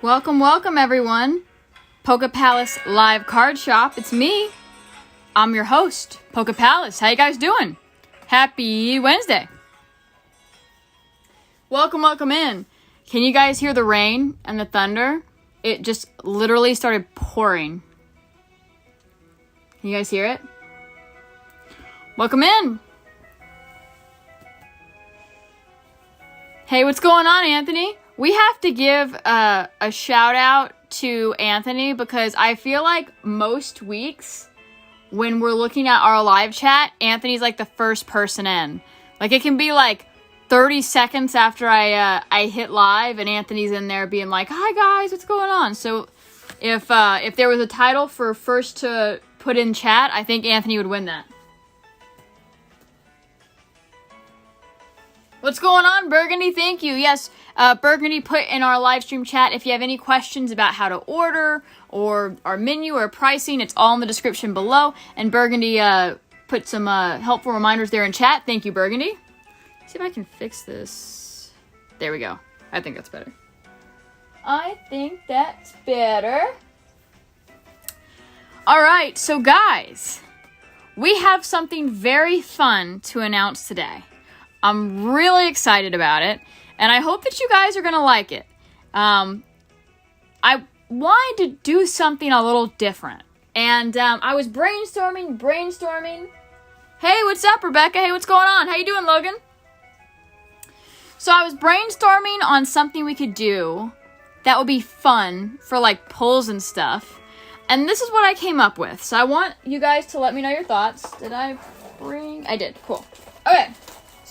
Welcome, welcome everyone. Poke Palace live card shop. It's me. I'm your host, Poke Palace. How you guys doing? Happy Wednesday. Welcome, welcome in. Can you guys hear the rain and the thunder? It just literally started pouring. Can you guys hear it? Welcome in. Hey, what's going on, Anthony? We have to give a shout out to Anthony because I feel like most weeks when we're looking at our live chat, Anthony's like the first person in. Like it can be like 30 seconds after I hit live and Anthony's in there being like, "Hi guys, what's going on?" So if there was a title for first to put in chat, I think Anthony would win that. What's going on, Burgundy? Thank you. Yes, Burgundy put in our live stream chat if you have any questions about how to order or our menu or pricing, it's all in the description below. And Burgundy put some helpful reminders there in chat. Thank you, Burgundy. See if I can fix this. There we go. I think that's better. I think that's better. All right, so guys, we have something very fun to announce today. I'm really excited about it, and I hope that you guys are going to like it. I wanted to do something a little different, and I was brainstorming. Hey, what's up, Rebecca? Hey, what's going on? How you doing, Logan? So I was brainstorming on something we could do that would be fun for, like, pulls and stuff, and this is what I came up with. So I want you guys to let me know your thoughts. Did I bring... I did. Cool. Okay.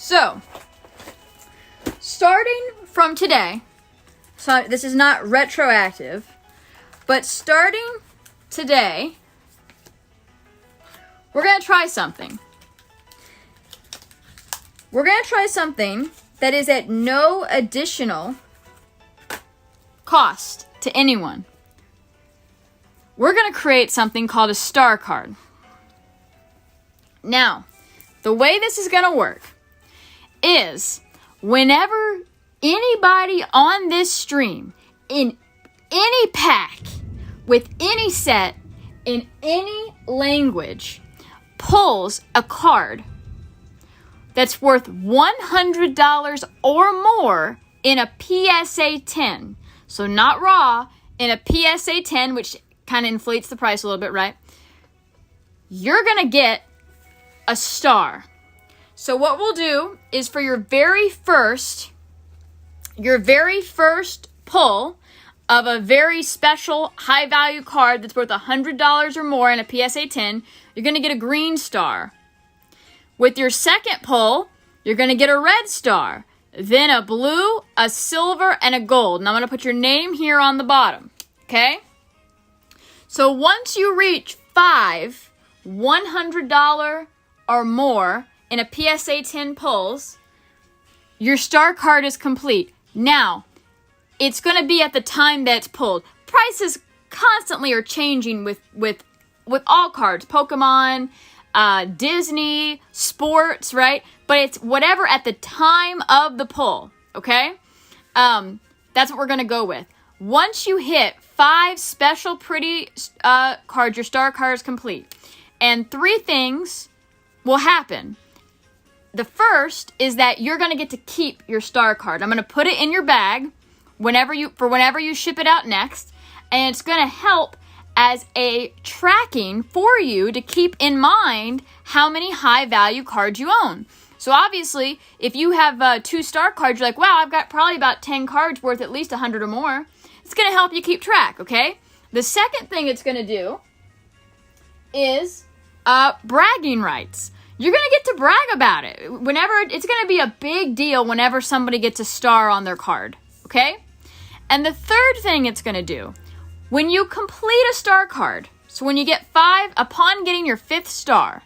So, starting from today, So this is not retroactive, but starting today, we're going to try something. We're going to try something that is at no additional cost to anyone. We're going to create something called a star card. Now, the way this is going to work is whenever anybody on this stream, in any pack, with any set, in any language, pulls a card that's worth $100 or more in a PSA 10. So not raw, in a PSA 10, which kind of inflates the price a little bit, right? You're going to get a star. So what we'll do is for your very first pull of a very special high value card that's worth $100 or more in a PSA 10, you're going to get a green star. With your second pull, you're going to get a red star, then a blue, a silver, and a gold. And I'm going to put your name here on the bottom, okay? So once you reach 5 $100 or more in a PSA 10 pulls, your star card is complete. Now, it's going to be at the time that's pulled. Prices constantly are changing with all cards. Pokemon, Disney, sports, right? But it's whatever at the time of the pull, okay? That's what we're going to go with. Once you hit 5 special pretty cards, your star card is complete. And 3 things will happen. The first is that you're going to get to keep your star card. I'm going to put it in your bag whenever you ship it out next, and it's going to help as a tracking for you to keep in mind how many high value cards you own. So obviously, if you have 2 star cards, you're like, wow, I've got probably about 10 cards worth at least 100 or more. It's going to help you keep track, okay? The second thing it's going to do is bragging rights. You're going to get to brag about it. It's going to be a big deal whenever somebody gets a star on their card, okay? And the third thing it's going to do, when you complete a star card, so when you get 5, upon getting your 5th star,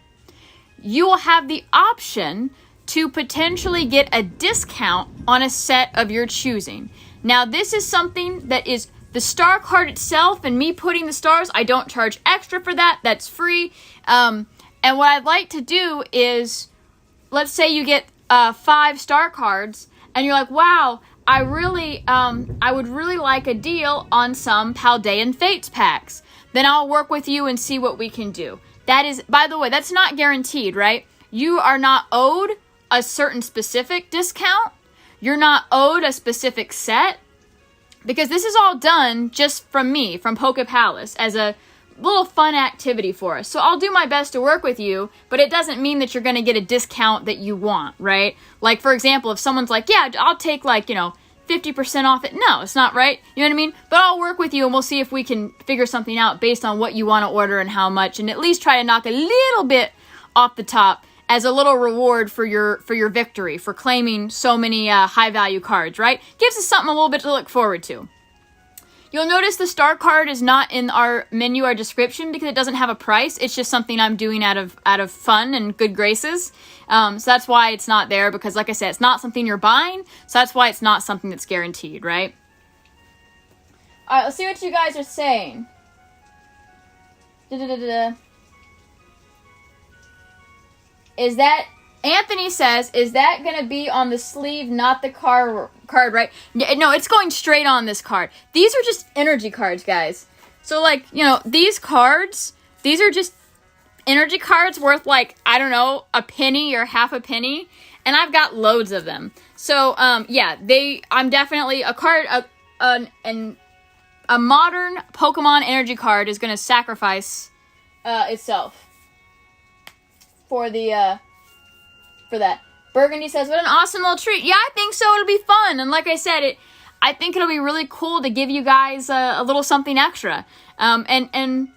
you will have the option to potentially get a discount on a set of your choosing. Now, this is something that is the star card itself, and me putting the stars, I don't charge extra for that. That's free. And what I'd like to do is, let's say you get 5 star cards, and you're like, wow, I would really like a deal on some Paldean Fates packs. Then I'll work with you and see what we can do. That is, by the way, that's not guaranteed, right? You are not owed a certain specific discount. You're not owed a specific set. Because this is all done just from me, from Poke Palace, as a little fun activity for us. So I'll do my best to work with you, but it doesn't mean that you're going to get a discount that you want, right? Like, for example, if someone's like, yeah, I'll take 50% off it. No, it's not right. You know what I mean? But I'll work with you and we'll see if we can figure something out based on what you want to order and how much, and at least try to knock a little bit off the top as a little reward for your victory, for claiming so many high value cards, right? Gives us something a little bit to look forward to. You'll notice the star card is not in our menu or description because it doesn't have a price. It's just something I'm doing out of fun and good graces. So that's why it's not there, because like I said, it's not something you're buying. So that's why it's not something that's guaranteed, right? All right, let's see what you guys are saying. Is that, Anthony says, is that going to be on the sleeve, not the card, right? No, it's going straight on this card. These are just energy cards, guys. So, these cards, these are just energy cards worth, I don't know, a penny or half a penny. And I've got loads of them. So, I'm definitely, a modern Pokemon energy card is going to sacrifice itself for that. Burgundy says, what an awesome little treat. Yeah, I think so. It'll be fun. And like I said, I think it'll be really cool to give you guys a little something extra. And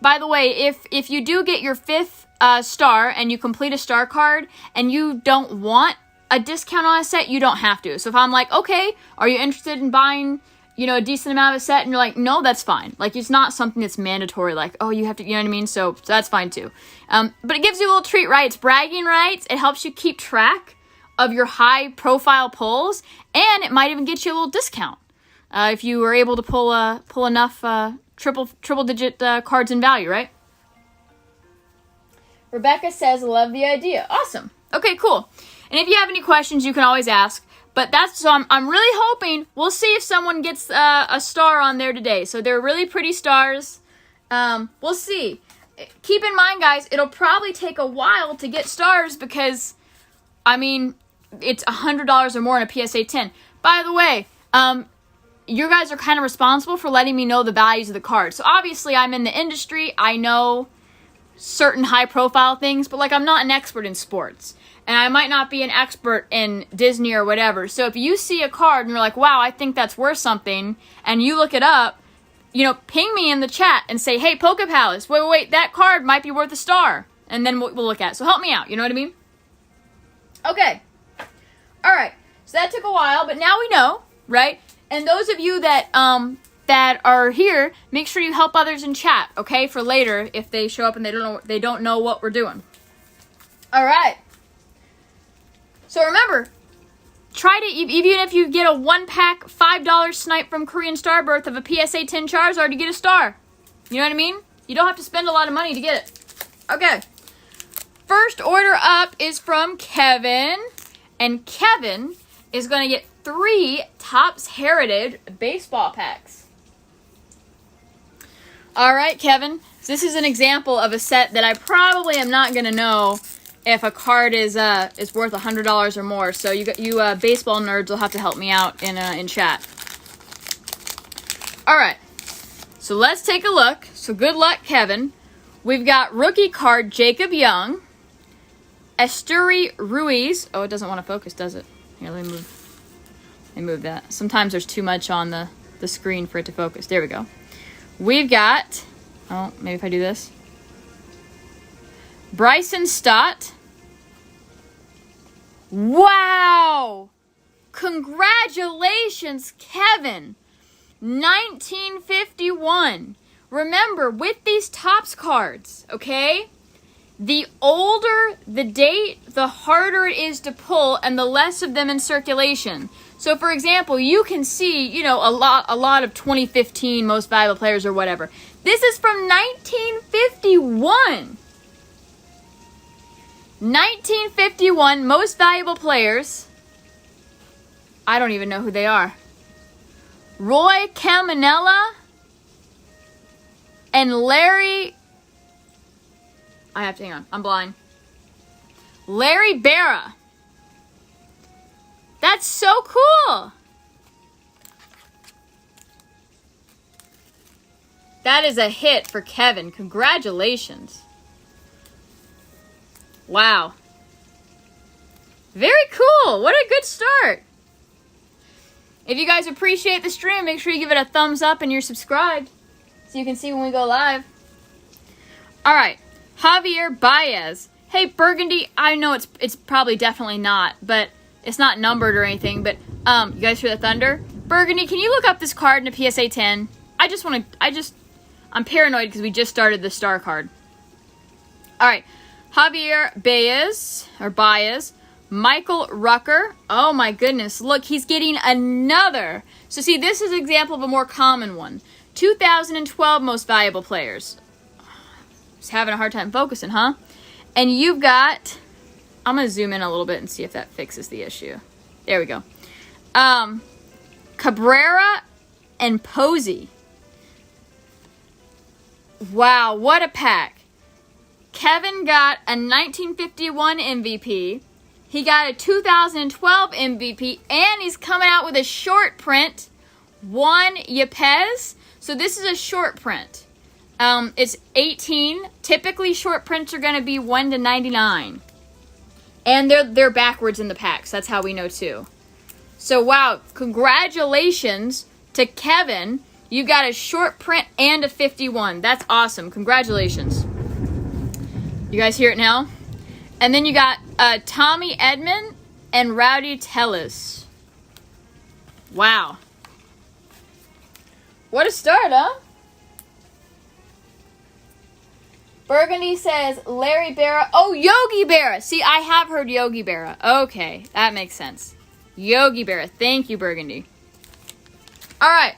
by the way, if you do get your 5th star and you complete a star card and you don't want a discount on a set, you don't have to. So if I'm like, okay, are you interested in buying a decent amount of a set and you're like, no, that's fine. Like, it's not something that's mandatory. Like, oh, you have to, you know what I mean? So that's fine too. But it gives you a little treat, right? It's bragging rights. It helps you keep track of your high profile pulls, and it might even get you a little discount if you were able to pull enough triple digit cards in value, right? Rebecca says, love the idea. Awesome. Okay, cool. And if you have any questions, you can always ask. But so I'm really hoping, we'll see if someone gets a star on there today. So they're really pretty stars. We'll see. Keep in mind, guys, it'll probably take a while to get stars because, I mean, it's $100 or more in a PSA 10. By the way, you guys are kind of responsible for letting me know the values of the cards. So obviously I'm in the industry. I know certain high profile things, but like I'm not an expert in sports. And I might not be an expert in Disney or whatever. So if you see a card and you're like, wow, I think that's worth something, and you look it up, ping me in the chat and say, hey, Pokepalace, wait, that card might be worth a star. And then we'll look at it. So help me out, you know what I mean? Okay. All right. So that took a while, but now we know, right? And those of you that are here, make sure you help others in chat, okay? For later, if they show up and they don't know what we're doing. All right. So remember, try to, even if you get a 1-pack $5 snipe from Korean Starbirth of a PSA 10 Charizard to get a star. You know what I mean? You don't have to spend a lot of money to get it. Okay. First order up is from Kevin. And Kevin is going to get 3 Topps Heritage baseball packs. All right, Kevin. So this is an example of a set that I probably am not going to know if a card is worth $100 or more. So you baseball nerds will have to help me out in chat. All right. So let's take a look. So good luck, Kevin. We've got rookie card Jacob Young, Esteury Ruiz. Oh, it doesn't want to focus, does it? Here, let me move that. Sometimes there's too much on the screen for it to focus. There we go. We've got, oh, maybe if I do this. Bryson Stott. Wow! Congratulations, Kevin. 1951. Remember, with these Topps cards, okay? The older the date, the harder it is to pull and the less of them in circulation. So, for example, you can see, a lot of 2015 most valuable players or whatever. This is from 1951. 1951 most valuable players. I don't even know who they are. Roy Caminella and Larry. I have to hang on. I'm blind. Larry Berra. That's so cool. That is a hit for Kevin. Congratulations. Wow. Very cool. What a good start. If you guys appreciate the stream, make sure you give it a thumbs up and you're subscribed so you can see when we go live. All right. Javier Baez. Hey, Burgundy. I know it's probably definitely not, but it's not numbered or anything. But you guys hear the thunder? Burgundy, can you look up this card in a PSA 10? I'm paranoid because we just started the star card. All right. Javier Baez, Michael Rucker. Oh my goodness, look, he's getting another. So see, this is an example of a more common one. 2012 most valuable players. Just having a hard time focusing, huh? And you've got, I'm going to zoom in a little bit and see if that fixes the issue. There we go. Cabrera and Posey. Wow, what a pack. Kevin got a 1951 MVP. He got a 2012 MVP. And he's coming out with a short print. Juan Yepes. So this is a short print. It's 18. Typically short prints are going to be 1 to 99. And they're backwards in the packs. That's how we know too. So wow, congratulations to Kevin. You got a short print and a 51. That's awesome. Congratulations. You guys hear it now? And then you got Tommy Edman and Rowdy Tellis. Wow. What a start, huh? Burgundy says Larry Berra. Oh, Yogi Berra. See, I have heard Yogi Berra. Okay, that makes sense. Yogi Berra. Thank you, Burgundy. All right.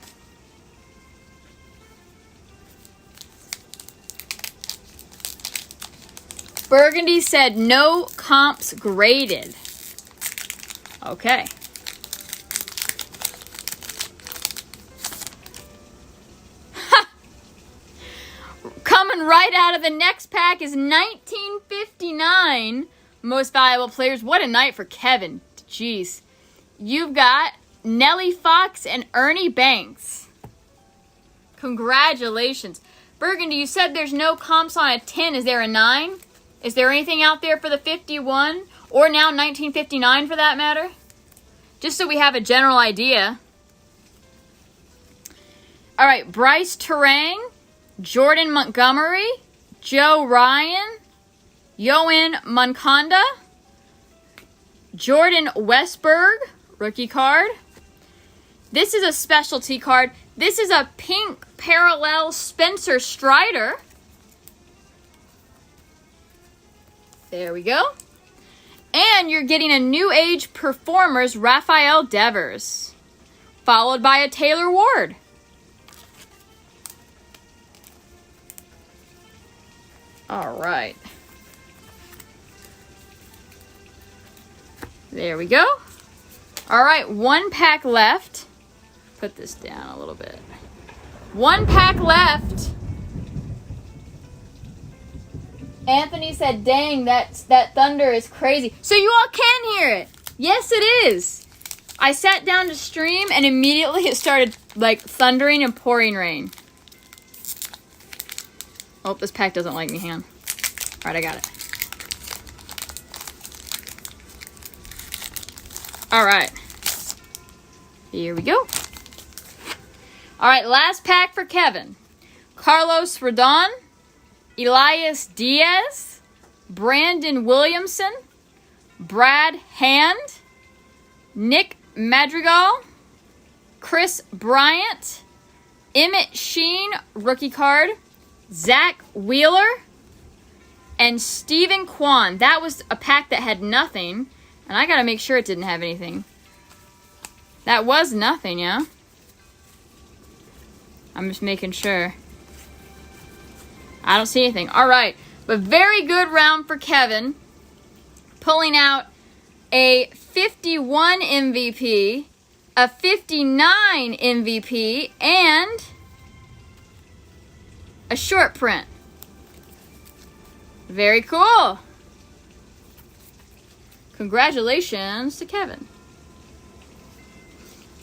Burgundy said no comps graded. Okay. Coming right out of the next pack is 1959 most valuable players. What a night for Kevin. Jeez. You've got Nellie Fox and Ernie Banks. Congratulations. Burgundy, you said there's no comps on a 10. Is there a 9? Is there anything out there for the 51? Or now 1959 for that matter? Just so we have a general idea. All right, Bryce Terang, Jordan Montgomery, Joe Ryan, Yoan Monconda, Jordan Westberg, rookie card. This is a specialty card. This is a pink parallel Spencer Strider. There we go. And you're getting a New Age Performers Raphael Devers, followed by a Taylor Ward. All right. There we go. All right, one pack left. Put this down a little bit. One pack left. Anthony said, dang, that thunder is crazy. So you all can hear it. Yes, it is. I sat down to stream and immediately it started like thundering and pouring rain. Oh, this pack doesn't like me. Hang on. All right, I got it. All right. Here we go. All right, last pack for Kevin. Carlos Rodon, Elias Diaz, Brandon Williamson, Brad Hand, Nick Madrigal, Chris Bryant, Emmett Sheen, rookie card, Zach Wheeler, and Stephen Kwan. That was a pack that had nothing, and I gotta make sure it didn't have anything. That was nothing, yeah? I'm just making sure. I don't see anything. All right, but very good round for Kevin. Pulling out a 51 MVP, a 59 MVP, and a short print. Very cool. Congratulations to Kevin.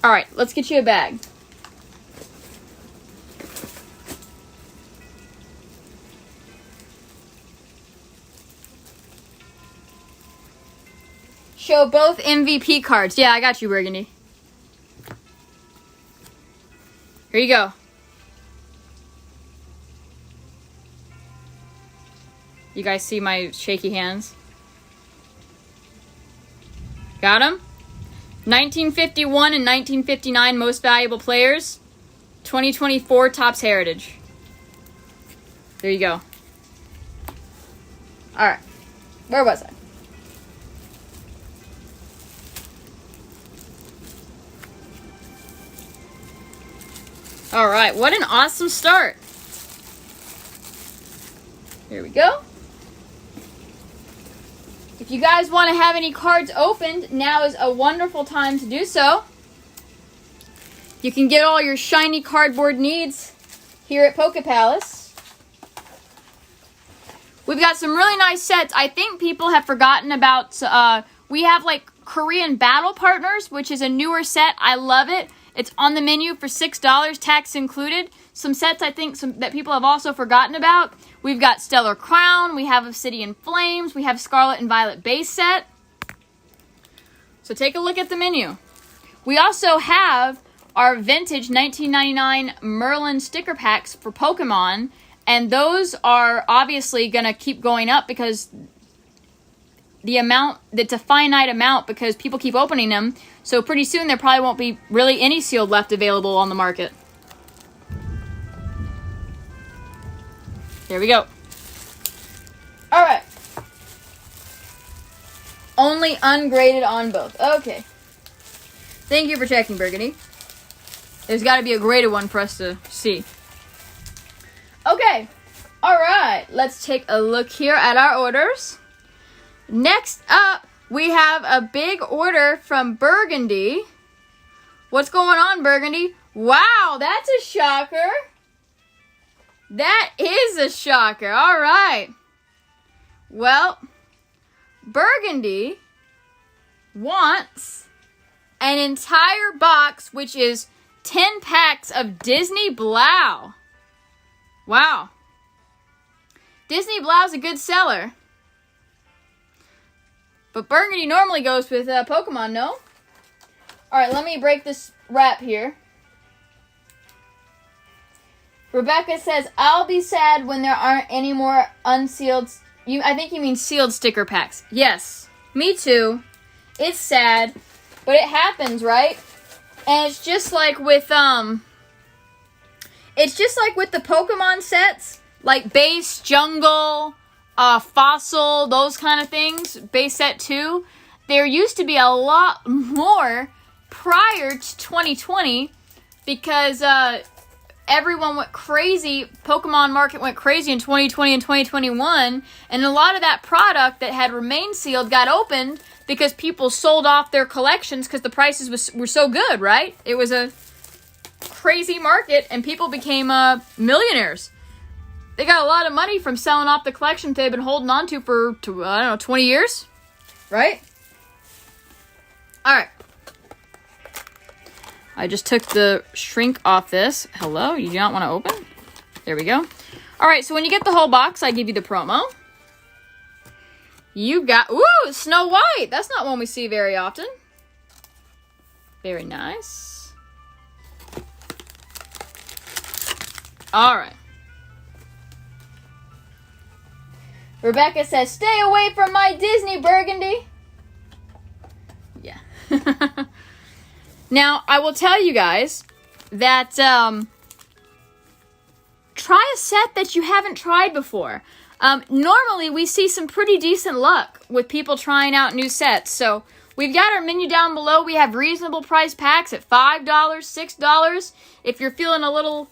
All right, let's get you a bag. Show both MVP cards. Yeah, I got you, Burgundy. Here you go. You guys see my shaky hands? Got them? 1951 and 1959 most valuable players. 2024 Topps Heritage. There you go. All right. Where was I? All right. What an awesome start. Here we go. If you guys want to have any cards opened, now is a wonderful time to do so. You can get all your shiny cardboard needs here at Poke Palace. We've got some really nice sets. I think people have forgotten about, we have like Korean Battle Partners, which is a newer set. I love it. It's on the menu for $6, tax included. Some sets I think that people have also forgotten about. We've got Stellar Crown. We have Obsidian Flames. We have Scarlet and Violet base set. So take a look at the menu. We also have our vintage 1999 Merlin sticker packs for Pokemon. And those are obviously going to keep going up because the amount, it's a finite amount because people keep opening them. So pretty soon there probably won't be really any sealed left available on the market. There we go. Alright. Only ungraded on both. Okay. Thank you for checking, Burgundy. There's got to be a graded one for us to see. Okay. Alright. Let's take a look here at our orders. Next up, we have a big order from Burgundy. What's going on, Burgundy? Wow, that's a shocker. That is a shocker. All right. Well, Burgundy wants an entire box, which is 10 packs of Disney Blau. Wow. Disney Blau's a good seller. But Burgundy normally goes with Pokemon, no? Alright, let me break this wrap here. Rebecca says, I'll be sad when there aren't any more unsealed... I think you mean sealed sticker packs. Yes, me too. It's sad, but it happens, right? And it's just like with the Pokemon sets, like base, jungle, fossil, those kind of things, base set 2. There used to be a lot more prior to 2020 because everyone went crazy. Pokemon market went crazy in 2020 and 2021, and a lot of that product that had remained sealed got opened because people sold off their collections because the prices were so good, right? It was a crazy market, and people became millionaires. They got a lot of money from selling off the collections they've been holding on to for, I don't know, 20 years, right? All right. I just took the shrink off this. Hello, you do not want to open? There we go. All right, so when you get the whole box, I give you the promo. You got, ooh, Snow White. That's not one we see very often. Very nice. All right. Rebecca says, stay away from my Disney, Burgundy. Yeah. Now, I will tell you guys that try a set that you haven't tried before. Normally, we see some pretty decent luck with people trying out new sets. So, we've got our menu down below. We have reasonable price packs at $5, $6. If you're feeling a little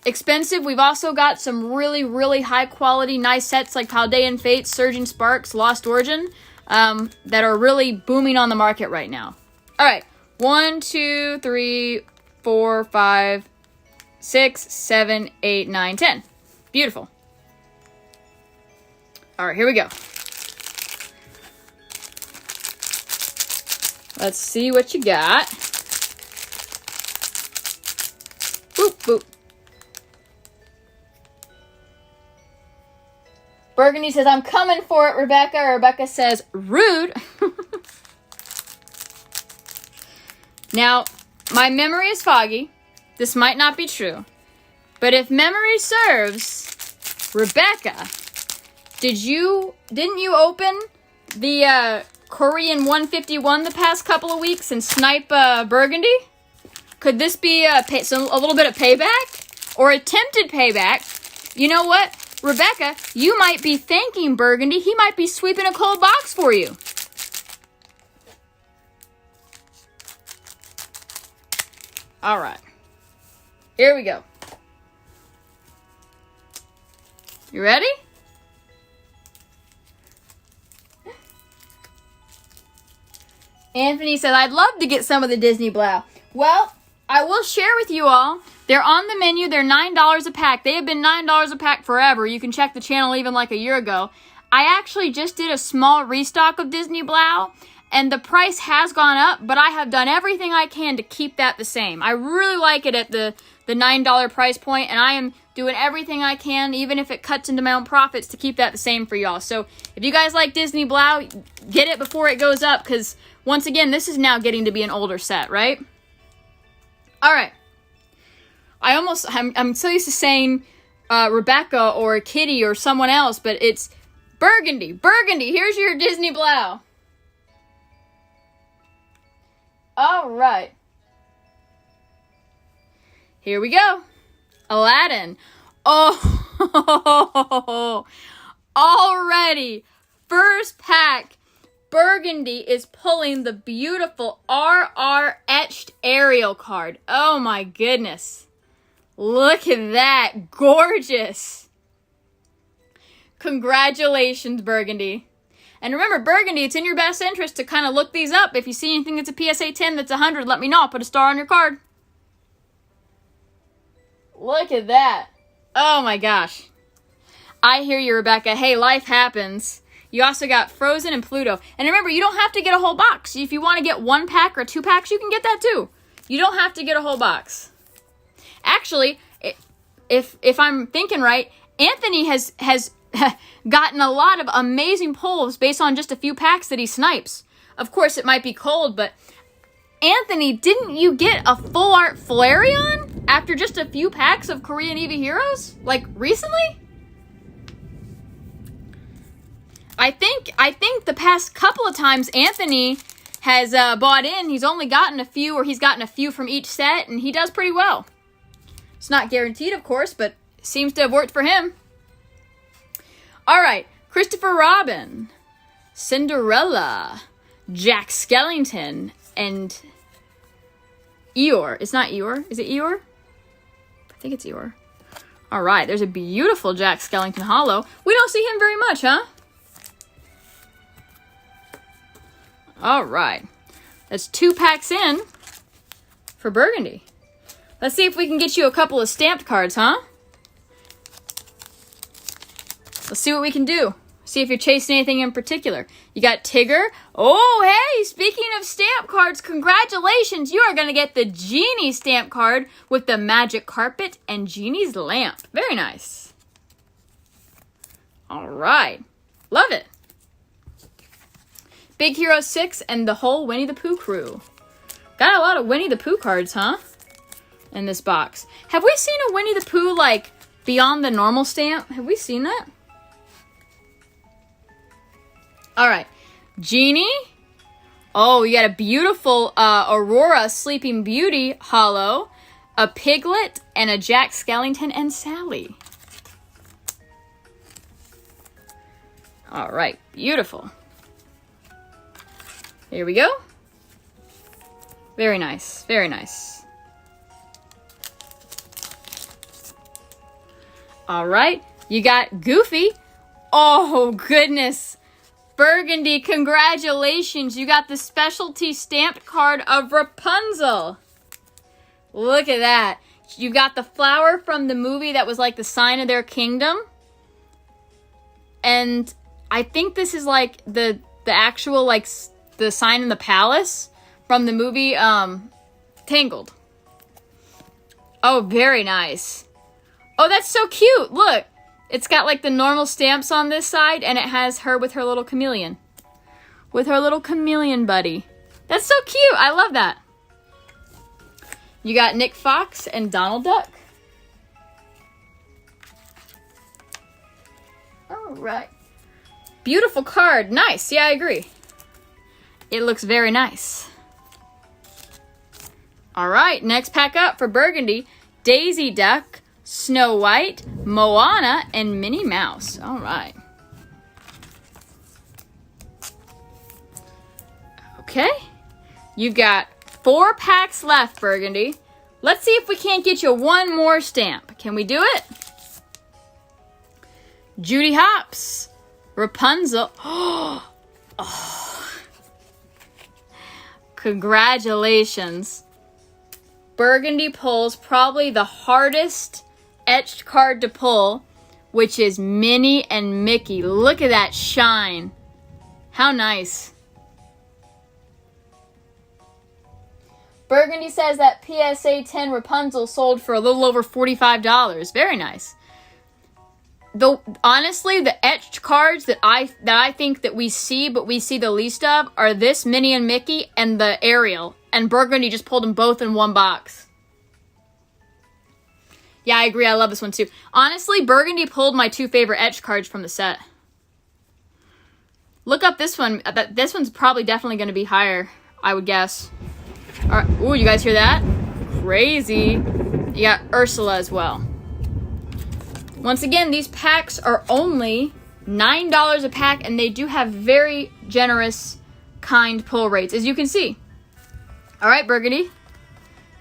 expensive, we've also got some really, really high-quality, nice sets like Paldean Fates, Surging Sparks, Lost Origin. That are really booming on the market right now. All right. 1, 2, 3, 4, 5, 6, 7, 8, 9, 10. Beautiful. All right, here we go. Let's see what you got. Boop, boop. Burgundy says, I'm coming for it, Rebecca. Rebecca says, rude. Now, my memory is foggy. This might not be true. But if memory serves, Rebecca, didn't you open the Korean 151 the past couple of weeks and snipe Burgundy? Could this be a little bit of payback? Or attempted payback? You know what? Rebecca, you might be thanking Burgundy. He might be sweeping a cold box for you. All right. Here we go. You ready? Anthony said, I'd love to get some of the Disney Blau. Well, I will share with you all. They're on the menu. They're $9 a pack. They have been $9 a pack forever. You can check the channel even like a year ago. I actually just did a small restock of Disney Blau, and the price has gone up, but I have done everything I can to keep that the same. I really like it at the $9 price point, and I am doing everything I can, even if it cuts into my own profits, to keep that the same for y'all. So if you guys like Disney Blau, get it before it goes up, because once again, this is now getting to be an older set, right? All right. I'm so used to saying Rebecca or Kitty or someone else, but it's Burgundy. Burgundy, here's your Disney Blau. All right. Here we go. Aladdin. Oh, already, first pack, Burgundy is pulling the beautiful RR etched Ariel card. Oh my goodness. Look at that. Gorgeous. Congratulations, Burgundy. And remember, Burgundy, it's in your best interest to kind of look these up. If you see anything that's a PSA 10 that's 100, let me know. I'll put a star on your card. Look at that. Oh my gosh. I hear you, Rebecca. Hey, life happens. You also got Frozen and Pluto. And remember, you don't have to get a whole box. If you want to get 1 pack or 2 packs, you can get that too. You don't have to get a whole box. Actually, if I'm thinking right, Anthony has gotten a lot of amazing pulls based on just a few packs that he snipes. Of course, it might be cold, but Anthony, didn't you get a full art Flareon after just a few packs of Korean Eevee Heroes? Like, recently? I think the past couple of times Anthony has bought in, he's only gotten a few, or he's gotten a few from each set, and he does pretty well. It's not guaranteed, of course, but seems to have worked for him. All right, Christopher Robin, Cinderella, Jack Skellington, and Eeyore. It's not Eeyore. Is it Eeyore? I think it's Eeyore. All right, there's a beautiful Jack Skellington holo. We don't see him very much, huh? All right. That's 2 packs in for Burgundy. Let's see if we can get you a couple of stamped cards, huh? Let's see what we can do. See if you're chasing anything in particular. You got Tigger. Oh, hey, speaking of stamp cards, congratulations. You are going to get the Genie stamp card with the Magic Carpet and Genie's Lamp. Very nice. All right. Love it. Big Hero 6 and the whole Winnie the Pooh crew. Got a lot of Winnie the Pooh cards, huh? In this box. Have we seen a Winnie the Pooh, like, beyond the normal stamp? Have we seen that? All right. Genie. Oh, you got a beautiful Aurora Sleeping Beauty holo, a Piglet, and a Jack Skellington and Sally. All right. Beautiful. Here we go. Very nice. Very nice. All right. You got Goofy. Oh, goodness. Burgundy, congratulations. You got the specialty stamped card of Rapunzel. Look at that. You got the flower from the movie that was like the sign of their kingdom. And I think this is like the actual, like, the sign in the palace from the movie Tangled. Oh, very nice. Oh, that's so cute. Look, it's got like the normal stamps on this side, and it has her with her little chameleon. With her little chameleon buddy. That's so cute. I love that. You got Nick Fox and Donald Duck. All right. Beautiful card. Nice. Yeah, I agree. It looks very nice. All right, next pack up for Burgundy. Daisy Duck, Snow White, Moana, and Minnie Mouse. All right. Okay. You've got 4 packs left, Burgundy. Let's see if we can't get you one more stamp. Can we do it? Judy Hopps, Rapunzel. Oh. Congratulations. Burgundy pulls probably the hardest etched card to pull, which is Minnie and Mickey. Look at that shine. How nice. Burgundy says that PSA 10 Rapunzel sold for a little over $45. Very nice. Honestly, the etched cards that I think that we see, but we see the least of, are this Minnie and Mickey and the Ariel. And Burgundy just pulled them both in one box. Yeah, I agree. I love this one too. Honestly, Burgundy pulled my 2 favorite etched cards from the set. Look up this one. This one's probably definitely going to be higher, I would guess. All right. Ooh, you guys hear that? Crazy. You got Ursula as well. Once again, these packs are only $9 a pack, and they do have very generous, kind pull rates, as you can see. All right, Burgundy,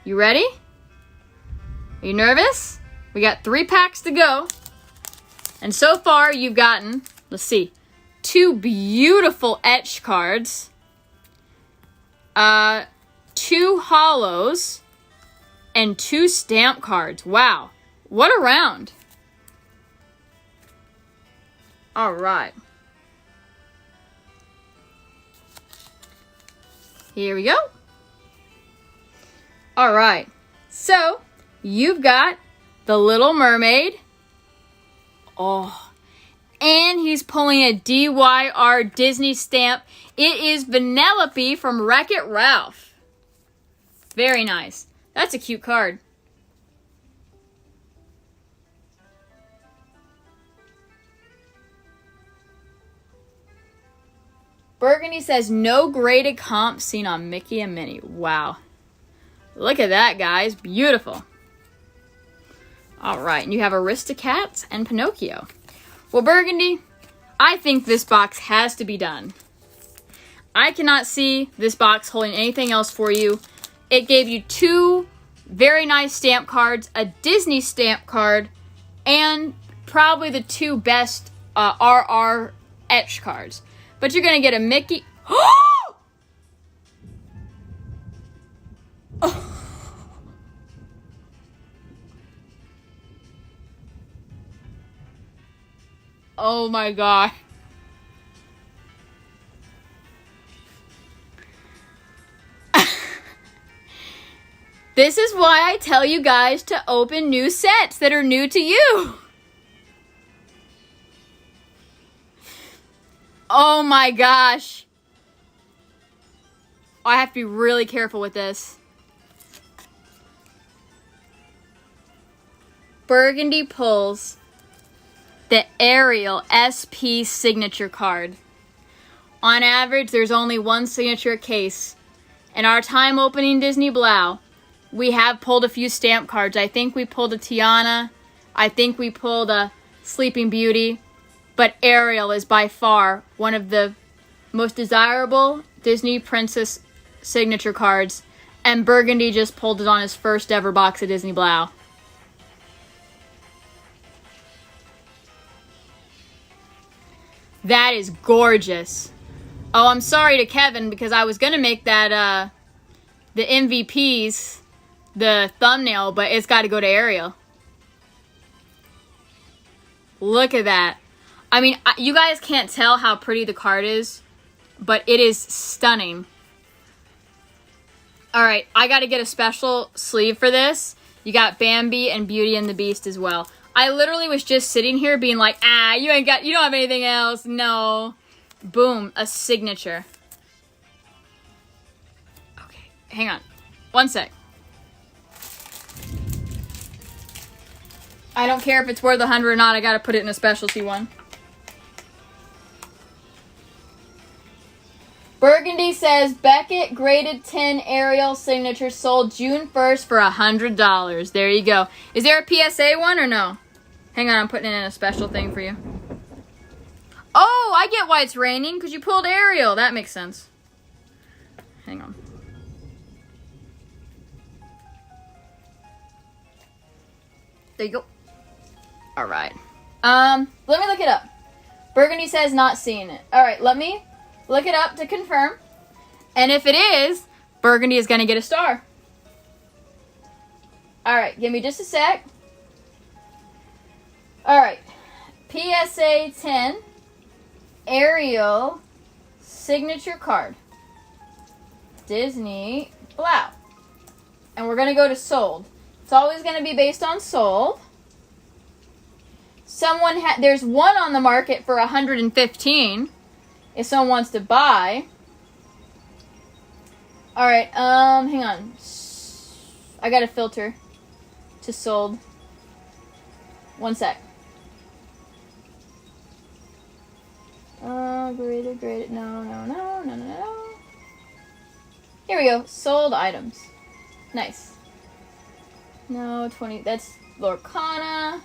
you ready? Are you nervous? We got 3 packs to go. And so far, you've gotten, let's see, 2 beautiful etched cards, 2 hollows, and 2 stamp cards. Wow, what a round. All right. Here we go. All right. So, you've got the Little Mermaid. Oh. And he's pulling a DYR Disney stamp. It is Vanellope from Wreck-It Ralph. Very nice. That's a cute card. Burgundy says, no graded comp seen on Mickey and Minnie. Wow. Look at that, guys. Beautiful. All right. And you have Aristocats and Pinocchio. Well, Burgundy, I think this box has to be done. I cannot see this box holding anything else for you. It gave you 2 very nice stamp cards, a Disney stamp card, and probably the 2 best RR etch cards. But you're going to get a Mickey. Oh my God. This is why I tell you guys to open new sets that are new to you. Oh my gosh. I have to be really careful with this. Burgundy pulls the Ariel SP signature card. On average, there's only 1 signature a case. In our time opening Disney Blau, we have pulled a few stamp cards. I think we pulled a Tiana. I think we pulled a Sleeping Beauty. But Ariel is by far one of the most desirable Disney Princess signature cards. And Burgundy just pulled it on his first ever box of Disney Blau. That is gorgeous. Oh, I'm sorry to Kevin because I was going to make that, the MVPs, the thumbnail, but it's got to go to Ariel. Look at that. I mean, you guys can't tell how pretty the card is, but it is stunning. All right, I got to get a special sleeve for this. You got Bambi and Beauty and the Beast as well. I literally was just sitting here being like, you don't have anything else. No. Boom, a signature. Okay, hang on. 1 sec. I don't care if it's worth 100 or not. I got to put it in a specialty one. Burgundy says, Beckett graded 10 Ariel signature sold June 1st for $100. There you go. Is there a PSA one or no? Hang on, I'm putting it in a special thing for you. Oh, I get why it's raining, because you pulled Ariel. That makes sense. Hang on. There you go. All right. Let me look it up. Burgundy says not seeing it. All right, let me look it up to confirm. And if it is, Burgundy is going to get a star. All right, give me just a sec. All right. PSA 10 Ariel signature card. Disney Blau. And we're going to go to sold. It's always going to be based on sold. There's one on the market for $115 if someone wants to buy. All right, hang on. I got to filter to sold. 1 sec. Graded. No. Here we go. Sold items. Nice. No, 20. That's Lorcana.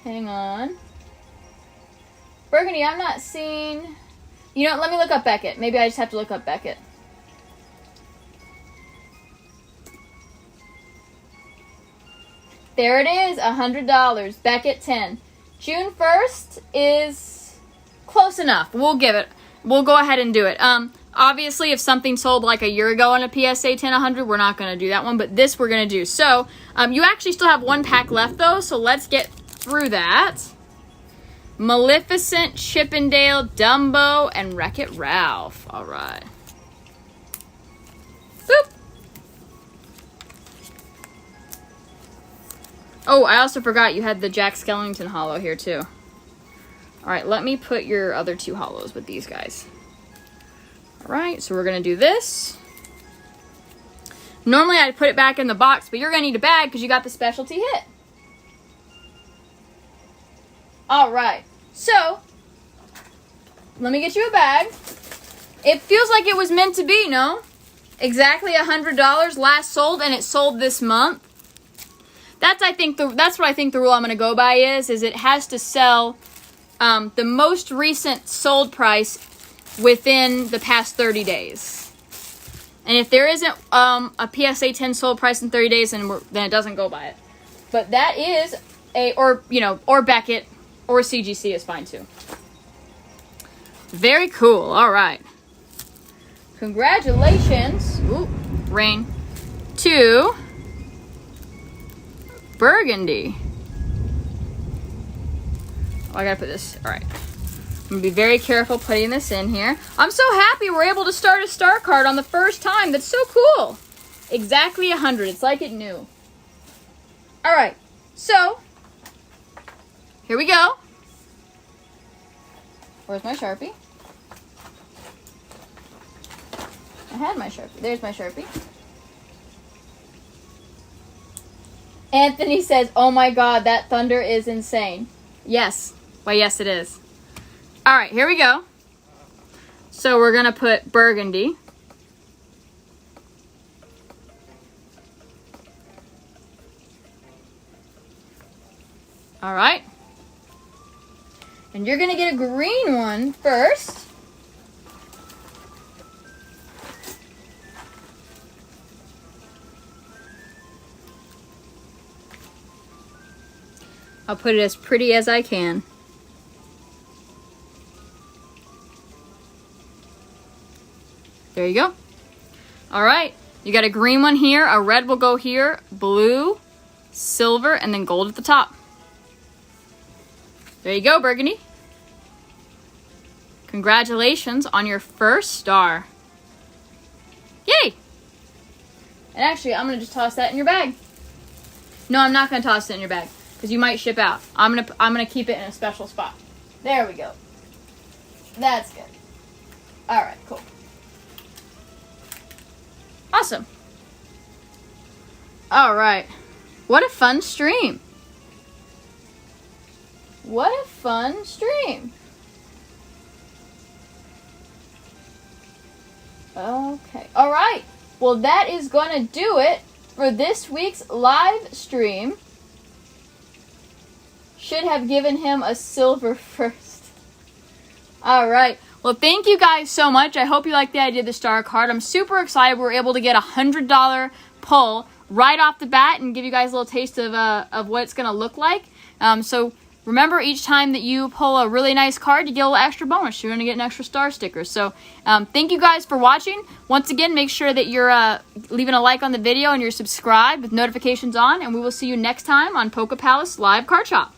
Hang on. Burgundy, I'm not seeing... You know, let me look up Beckett. Maybe I just have to look up Beckett. There it is, $100. Beckett 10. June 1st is close enough. We'll go ahead and do it. Obviously, if something sold like a year ago on a PSA 10 100, we're not going to do that one, but this we're going to do. So, you actually still have one pack left though, so let's get through that. Maleficent, Chippendale, Dumbo, and Wreck-It Ralph. All right. Boop. Oh, I also forgot you had the Jack Skellington holo here too. All right, let me put your other two holos with these guys. All right, so we're gonna do this. Normally I'd put it back in the box, but you're gonna need a bag because you got the specialty hit. All right, so let me get you a bag. It feels like it was meant to be, no? Exactly $100 last sold, and it sold this month. That's what I think the rule I'm gonna go by is it has to sell the most recent sold price within the past 30 days. And if there isn't a PSA 10 sold price in 30 days, then it doesn't go by it. But that is or Beckett or CGC is fine too. Very cool. All right. Congratulations. Ooh, rain. To Burgundy. Oh, I gotta put this. All right. I'm gonna be very careful putting this in here. I'm so happy we're able to start a star card on the first time. That's so cool. Exactly 100. It's like it knew. All right. So, here we go. Where's my Sharpie? I had my Sharpie. There's my Sharpie. Anthony says, oh my god, that thunder is insane. Yes. Well, yes, it is. All right, here we go. So we're going to put Burgundy. All right. And you're going to get a green one first. I'll put it as pretty as I can. There you go. All right. You got a green one here. A red will go here. Blue, silver, and then gold at the top. There you go, Burgundy. Congratulations on your first star. Yay! And actually, I'm going to just toss that in your bag. No, I'm not going to toss it in your bag because you might ship out. I'm gonna keep it in a special spot. There we go. That's good. All right, cool. Awesome. All right. What a fun stream. What a fun stream. Okay. All right. Well, that is going to do it for this week's live stream. Should have given him a silver first. All right. Well, thank you guys so much. I hope you liked the idea of the star card. I'm super excited we were able to get a $100 pull right off the bat and give you guys a little taste of what it's going to look like. So remember, each time that you pull a really nice card, you get a little extra bonus. You're going to get an extra star sticker. So thank you guys for watching. Once again, make sure that you're leaving a like on the video and you're subscribed with notifications on. And we will see you next time on Poke Palace Live Card Shop.